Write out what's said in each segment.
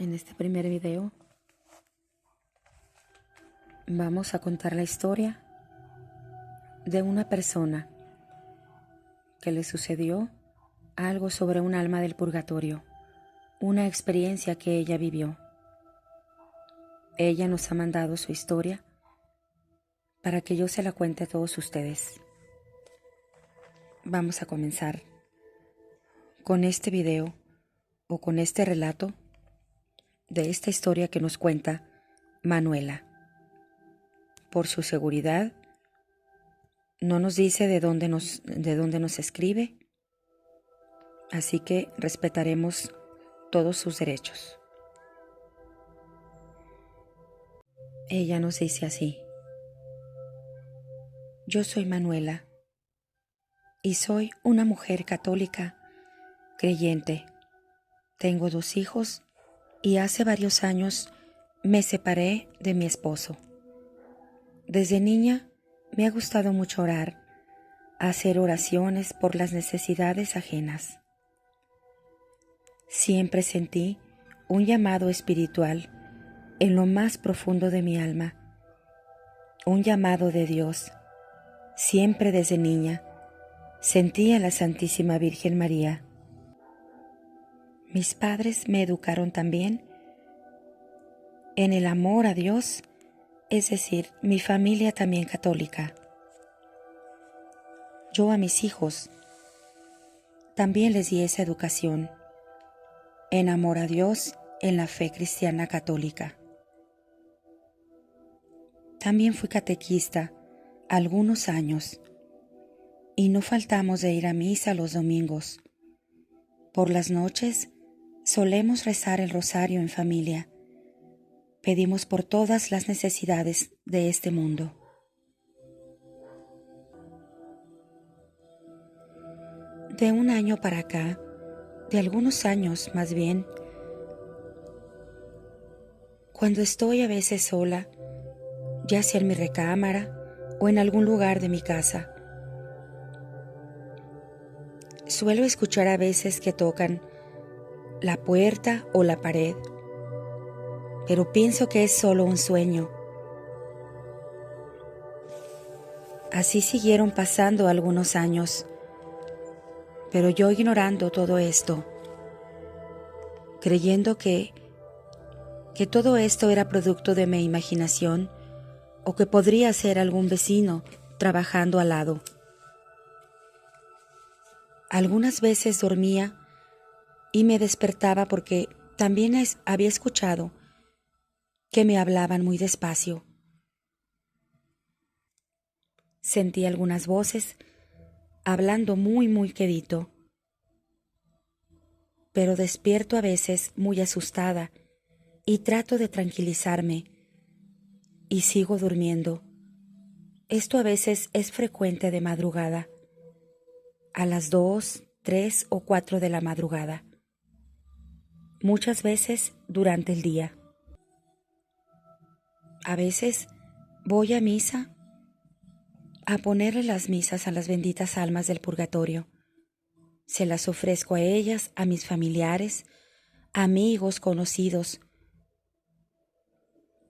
En este primer video vamos a contar la historia de una persona que le sucedió algo sobre un alma del purgatorio, una experiencia que ella vivió. Ella nos ha mandado su historia para que yo se la cuente a todos ustedes. Vamos a comenzar con este video o con este relato de esta historia que nos cuenta Manuela. Por su seguridad, no nos dice de dónde nos escribe, así que respetaremos todos sus derechos. Ella nos dice así: yo soy Manuela y soy una mujer católica creyente. Tengo 2 hijos y hace varios años me separé de mi esposo. Desde niña me ha gustado mucho orar, hacer oraciones por las necesidades ajenas. Siempre sentí un llamado espiritual en lo más profundo de mi alma, un llamado de Dios. Siempre desde niña sentí a la Santísima Virgen María. Mis padres me educaron también en el amor a Dios, es decir, mi familia también católica. Yo a mis hijos también les di esa educación, en amor a Dios, en la fe cristiana católica. También fui catequista algunos años y no faltamos de ir a misa los domingos. Por las noches solemos rezar el rosario en familia. Pedimos por todas las necesidades de este mundo. De un año para acá, de algunos años más bien, cuando estoy a veces sola, ya sea en mi recámara o en algún lugar de mi casa, suelo escuchar a veces que tocan la puerta o la pared, pero pienso que es solo un sueño. Así siguieron pasando algunos años, pero yo ignorando todo esto, creyendo que todo esto era producto de mi imaginación o que podría ser algún vecino trabajando al lado. Algunas veces dormía y me despertaba porque también había escuchado que me hablaban muy despacio. Sentí algunas voces hablando muy quedito, pero despierto a veces muy asustada y trato de tranquilizarme y sigo durmiendo. Esto a veces es frecuente de madrugada, a las 2, 3 o 4 de la madrugada, muchas veces durante el día. A veces voy a misa a ponerle las misas a las benditas almas del purgatorio. Se las ofrezco a ellas, a mis familiares, amigos, conocidos,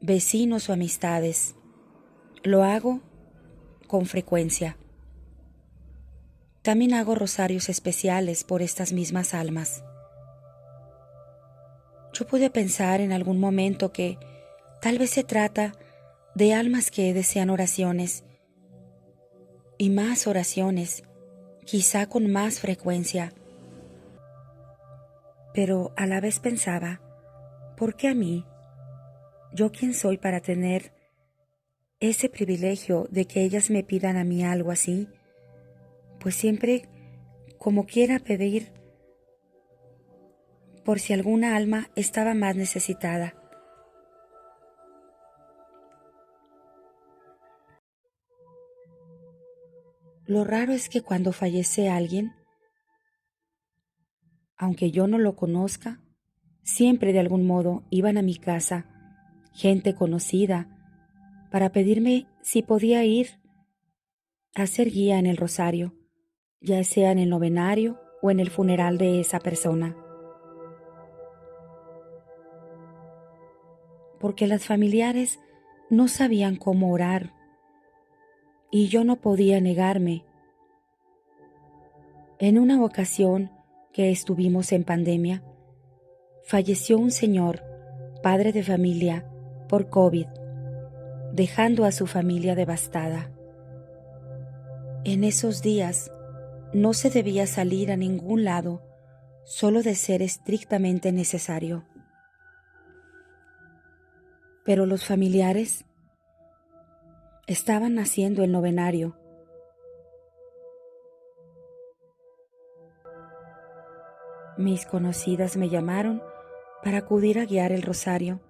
vecinos o amistades. Lo hago con frecuencia. También hago rosarios especiales por estas mismas almas. Yo pude pensar en algún momento que tal vez se trata de almas que desean oraciones y más oraciones, quizá con más frecuencia. Pero a la vez pensaba, ¿por qué a mí? ¿Yo quién soy para tener ese privilegio de que ellas me pidan a mí algo así? Pues siempre, como quiera, pedir por si alguna alma estaba más necesitada. Lo raro es que cuando fallece alguien, aunque yo no lo conozca, siempre de algún modo iban a mi casa gente conocida para pedirme si podía ir a ser guía en el rosario, ya sea en el novenario o en el funeral de esa persona. porque las familiares no sabían cómo orar y yo no podía negarme. En una ocasión que estuvimos en pandemia, falleció un señor, padre de familia, por COVID, dejando a su familia devastada. En esos días no se debía salir a ningún lado, solo de ser estrictamente necesario. Pero los familiares estaban haciendo el novenario. Mis conocidas me llamaron para acudir a guiar el rosario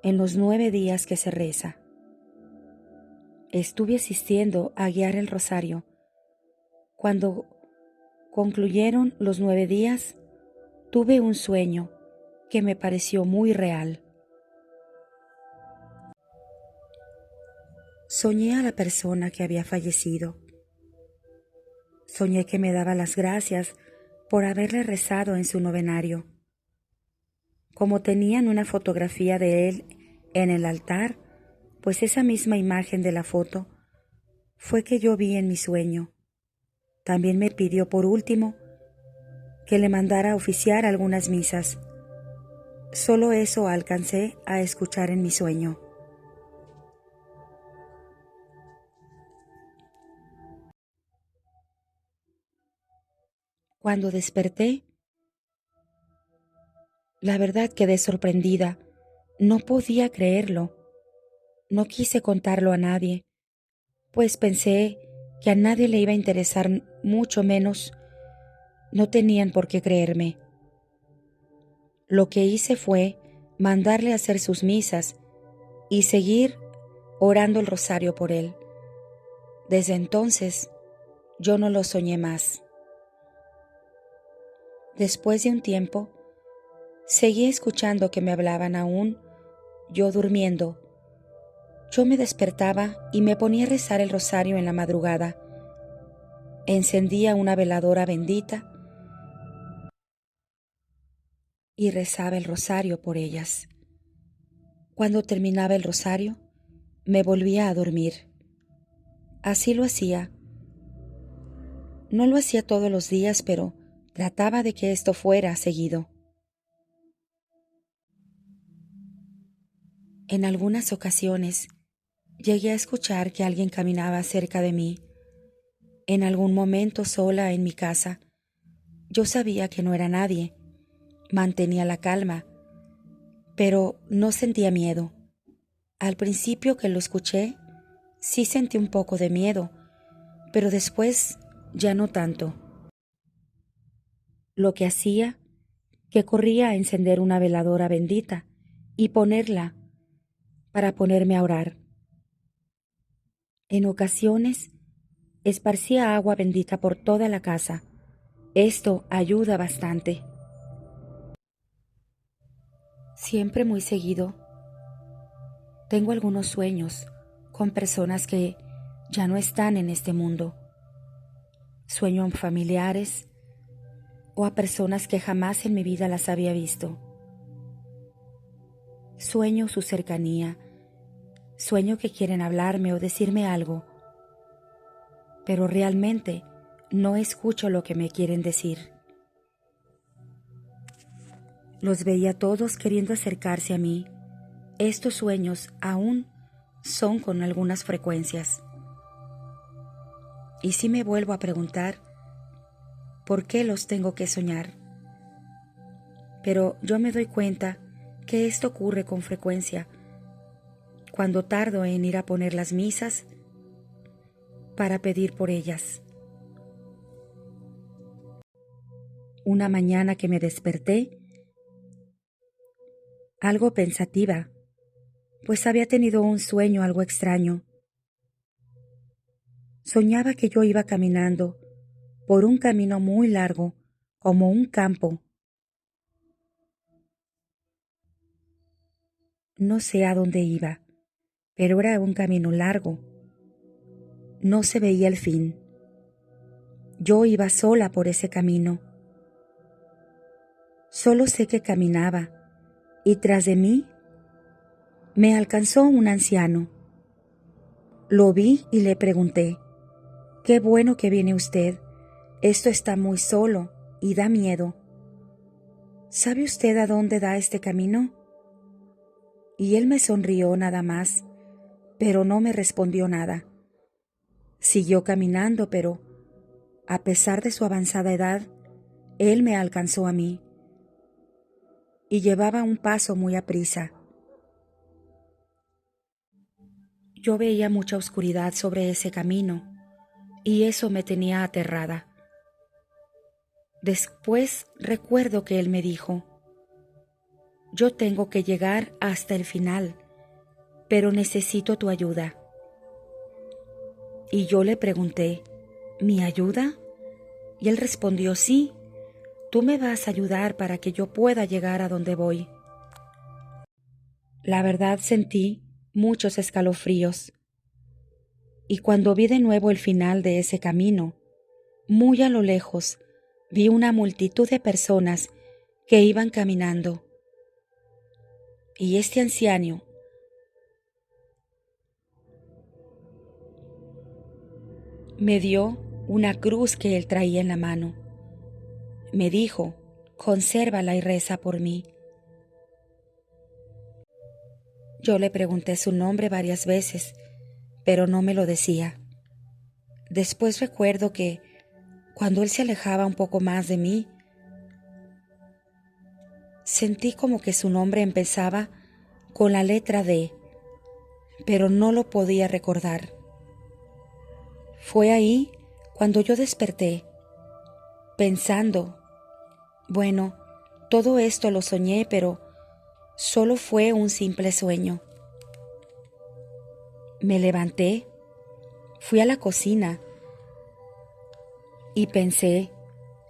en los 9 días que se reza. Estuve asistiendo a guiar el rosario. Cuando concluyeron los 9 días, tuve un sueño que me pareció muy real. Soñé a la persona que había fallecido. Soñé que me daba las gracias por haberle rezado en su novenario. Como tenían una fotografía de él en el altar, pues esa misma imagen de la foto fue que yo vi en mi sueño. También me pidió por último que le mandara a oficiar algunas misas. Solo eso alcancé a escuchar en mi sueño. Cuando desperté, la verdad quedé sorprendida. No podía creerlo. No quise contarlo a nadie, pues pensé que a nadie le iba a interesar, mucho menos no tenían por qué creerme. Lo que hice fue mandarle a hacer sus misas y seguir orando el rosario por él. Desde entonces, yo no lo soñé más. Después de un tiempo, seguí escuchando que me hablaban aún, yo durmiendo. Yo me despertaba y me ponía a rezar el rosario en la madrugada. Encendía una veladora bendita y rezaba el rosario por ellas. Cuando terminaba el rosario, me volvía a dormir. Así lo hacía. No lo hacía todos los días, pero trataba de que esto fuera seguido. En algunas ocasiones, llegué a escuchar que alguien caminaba cerca de mí. En algún momento sola en mi casa, yo sabía que no era nadie. Mantenía la calma, pero no sentía miedo. Al principio que lo escuché, sí sentí un poco de miedo, pero después ya no tanto. Lo que hacía, que corría a encender una veladora bendita y ponerla para ponerme a orar. En ocasiones, esparcía agua bendita por toda la casa. Esto ayuda bastante. Siempre muy seguido, tengo algunos sueños con personas que ya no están en este mundo. Sueño en familiares o a personas que jamás en mi vida las había visto. Sueño su cercanía, sueño que quieren hablarme o decirme algo, pero realmente no escucho lo que me quieren decir. Los veía todos queriendo acercarse a mí. Estos sueños aún son con algunas frecuencias. Y sí me vuelvo a preguntar, ¿por qué los tengo que soñar? Pero yo me doy cuenta que esto ocurre con frecuencia cuando tardo en ir a poner las misas para pedir por ellas. Una mañana que me desperté, algo pensativa, pues había tenido un sueño algo extraño. Soñaba que yo iba caminando por un camino muy largo, como un campo. No sé a dónde iba, pero era un camino largo. No se veía el fin. Yo iba sola por ese camino. Solo sé que caminaba y tras de mí Me alcanzó un anciano. Lo vi y le pregunté: «Qué bueno que viene usted. Esto está muy solo y da miedo. ¿Sabe usted a dónde da este camino?». Y él me sonrió nada más, pero no me respondió nada. Siguió caminando, pero, a pesar de su avanzada edad, él me alcanzó a mí, y llevaba un paso muy aprisa. Yo veía mucha oscuridad sobre ese camino, y eso me tenía aterrada. Después recuerdo que él me dijo: «Yo tengo que llegar hasta el final, pero necesito tu ayuda». Y yo le pregunté: «¿Mi ayuda?». Y él respondió: «Sí, tú me vas a ayudar para que yo pueda llegar a donde voy». La verdad, sentí muchos escalofríos, y cuando vi de nuevo el final de ese camino, muy a lo lejos, vi una multitud de personas que iban caminando. Y este anciano me dio una cruz que él traía en la mano. Me dijo: «Consérvala y reza por mí». Yo le pregunté su nombre varias veces, pero no me lo decía. Después recuerdo que, cuando él se alejaba un poco más de mí, sentí como que su nombre empezaba con la letra D, pero no lo podía recordar. Fue ahí cuando yo desperté, pensando: bueno, todo esto lo soñé, pero solo fue un simple sueño. Me levanté, fui a la cocina y pensé,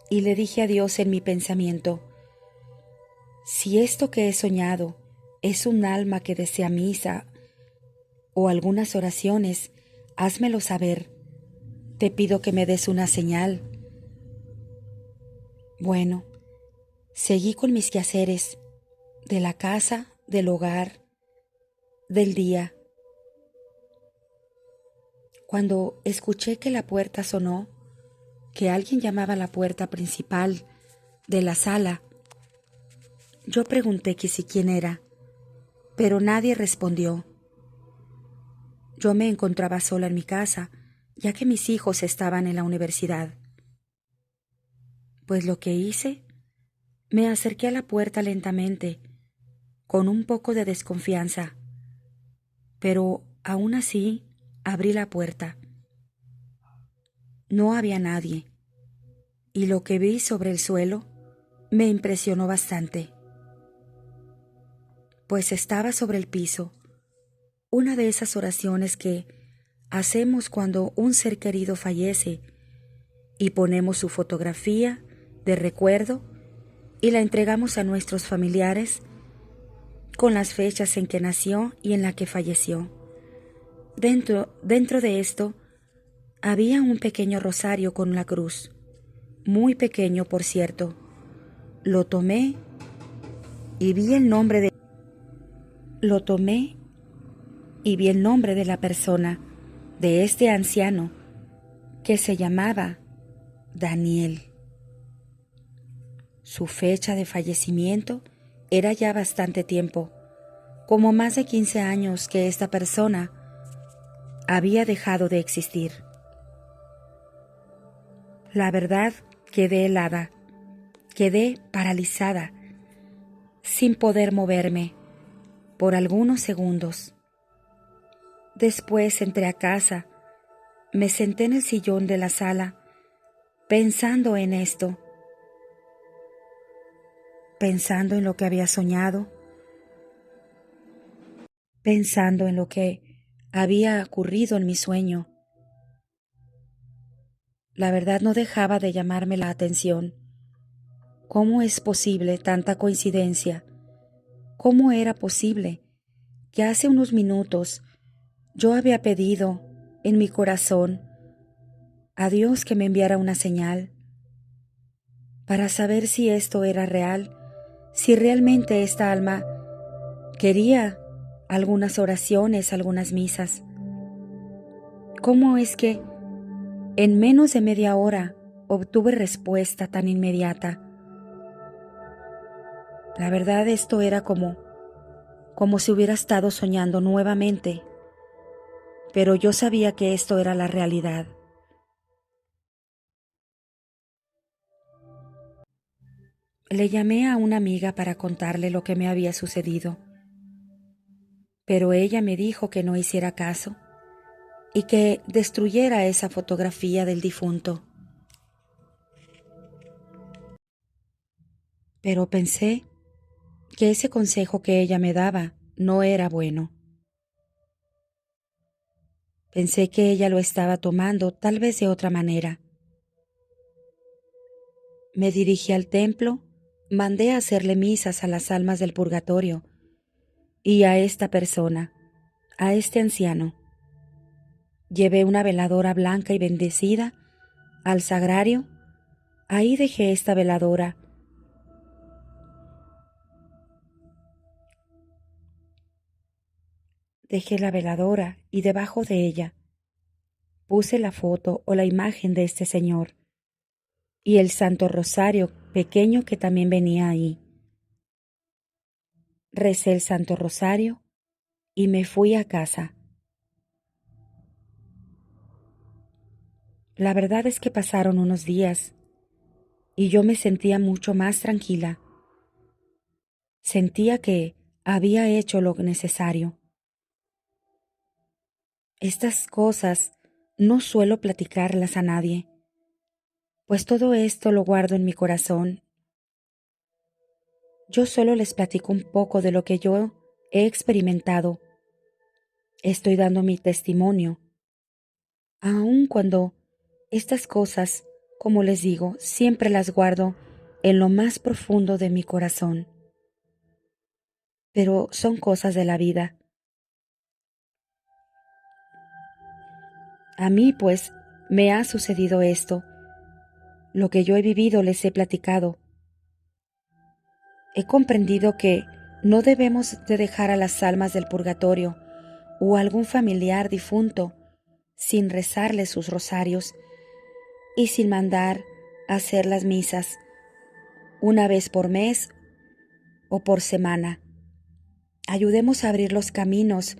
y le dije a Dios en mi pensamiento: si esto que he soñado es un alma que desea misa o algunas oraciones, házmelo saber. Te pido que me des una señal. Bueno, seguí con mis quehaceres de la casa, del hogar, del día. Cuando escuché que la puerta sonó, que alguien llamaba a la puerta principal de la sala, yo pregunté que si quién era, pero nadie respondió. Yo me encontraba sola en mi casa, ya que mis hijos estaban en la universidad. Pues lo que hice, me acerqué a la puerta lentamente, con un poco de desconfianza, pero aún así abrí la puerta. No había nadie, y lo que vi sobre el suelo me impresionó bastante, pues estaba sobre el piso una de esas oraciones que hacemos cuando un ser querido fallece y ponemos su fotografía de recuerdo y la entregamos a nuestros familiares con las fechas en que nació y en la que falleció. Dentro de esto había un pequeño rosario con una cruz, muy pequeño, por cierto. Lo tomé y vi el nombre de la persona, de este anciano, que se llamaba Daniel. Su fecha de fallecimiento era ya bastante tiempo, como más de 15 años que esta persona había dejado de existir. La verdad, quedé helada, quedé paralizada, sin poder moverme por algunos segundos. Después entré a casa, me senté en el sillón de la sala, pensando en esto, pensando en lo que había soñado, pensando en lo que había ocurrido en mi sueño. La verdad no dejaba de llamarme la atención. ¿Cómo es posible tanta coincidencia? ¿Cómo era posible que hace unos minutos yo había pedido en mi corazón a Dios que me enviara una señal para saber si esto era real, si realmente esta alma quería algunas oraciones, algunas misas. ¿Cómo es que en menos de media hora obtuve respuesta tan inmediata? La verdad, esto era como si hubiera estado soñando nuevamente, pero yo sabía que esto era la realidad. Le llamé a una amiga para contarle lo que me había sucedido, pero ella me dijo que no hiciera caso y que destruyera esa fotografía del difunto. Pero pensé que ese consejo que ella me daba no era bueno. Pensé que ella lo estaba tomando tal vez de otra manera. Me dirigí al templo, mandé a hacerle misas a las almas del purgatorio y a esta persona, a este anciano. Llevé una veladora blanca y bendecida al sagrario. Ahí dejé esta veladora. Dejé la veladora y debajo de ella puse la foto o la imagen de este señor y el Santo Rosario pequeño que también venía ahí. Recé el Santo Rosario y me fui a casa. La verdad es que pasaron unos días y yo me sentía mucho más tranquila. Sentía que había hecho lo necesario. Estas cosas no suelo platicarlas a nadie, pues todo esto lo guardo en mi corazón. Yo solo les platico un poco de lo que yo he experimentado. Estoy dando mi testimonio, aun cuando estas cosas, como les digo, siempre las guardo en lo más profundo de mi corazón. Pero son cosas de la vida. A mí, pues, me ha sucedido esto. Lo que yo he vivido les he platicado. He comprendido que no debemos de dejar a las almas del purgatorio o a algún familiar difunto sin rezarles sus rosarios y sin mandar a hacer las misas una vez por mes o por semana. Ayudemos a abrir los caminos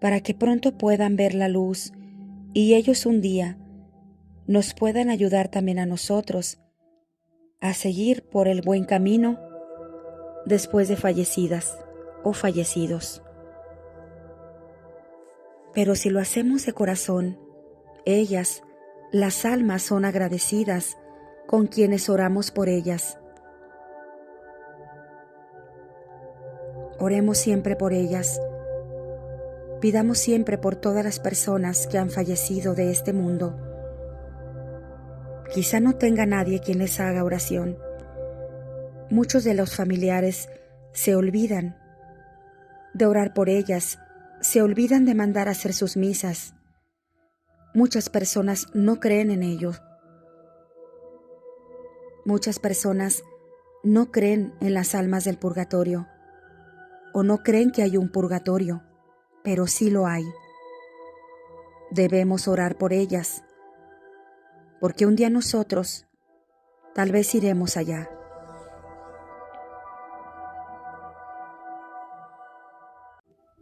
para que pronto puedan ver la luz y ellos un día nos puedan ayudar también a nosotros a seguir por el buen camino después de fallecidas o fallecidos. Pero si lo hacemos de corazón, ellas, las almas, son agradecidas con quienes oramos por ellas. Oremos siempre por ellas. Pidamos siempre por todas las personas que han fallecido de este mundo. Quizá no tenga nadie quien les haga oración. Muchos de los familiares se olvidan de orar por ellas, se olvidan de mandar a hacer sus misas. Muchas personas no creen en ello. Muchas personas no creen en las almas del purgatorio o no creen que hay un purgatorio, pero sí lo hay. Debemos orar por ellas, porque un día nosotros tal vez iremos allá.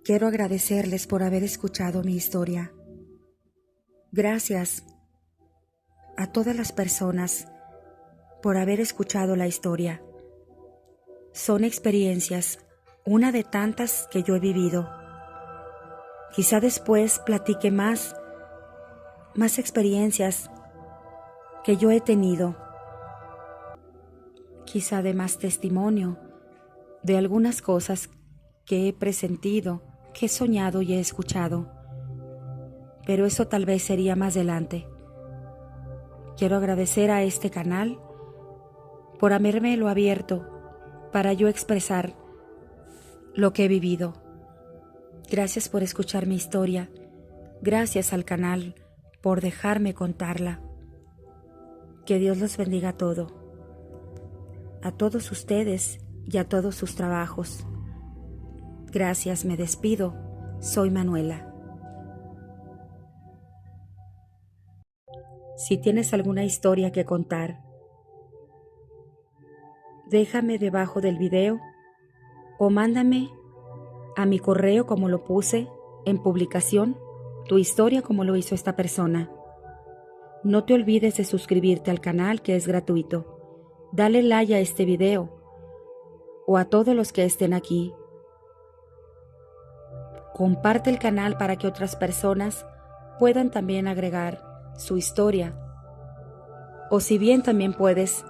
Quiero agradecerles por haber escuchado mi historia. Gracias a todas las personas por haber escuchado la historia. Son experiencias, una de tantas que yo he vivido. Quizá después platique más experiencias que yo he tenido. Quizá de más testimonio de algunas cosas que he presentido, que he soñado y he escuchado. Pero eso tal vez sería más adelante. Quiero agradecer a este canal por habérmelo abierto para yo expresar lo que he vivido. Gracias por escuchar mi historia. Gracias al canal por dejarme contarla. Que Dios los bendiga a todos ustedes y a todos sus trabajos. Gracias, me despido. Soy Manuela. Si tienes alguna historia que contar, déjame debajo del video o mándame a mi correo como lo puse en publicación, tu historia como lo hizo esta persona. No te olvides de suscribirte al canal, que es gratuito. Dale like a este video o a todos los que estén aquí. Comparte el canal para que otras personas puedan también agregar su historia. O si bien también puedes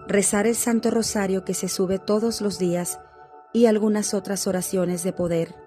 rezar el Santo Rosario que se sube todos los días y algunas otras oraciones de poder.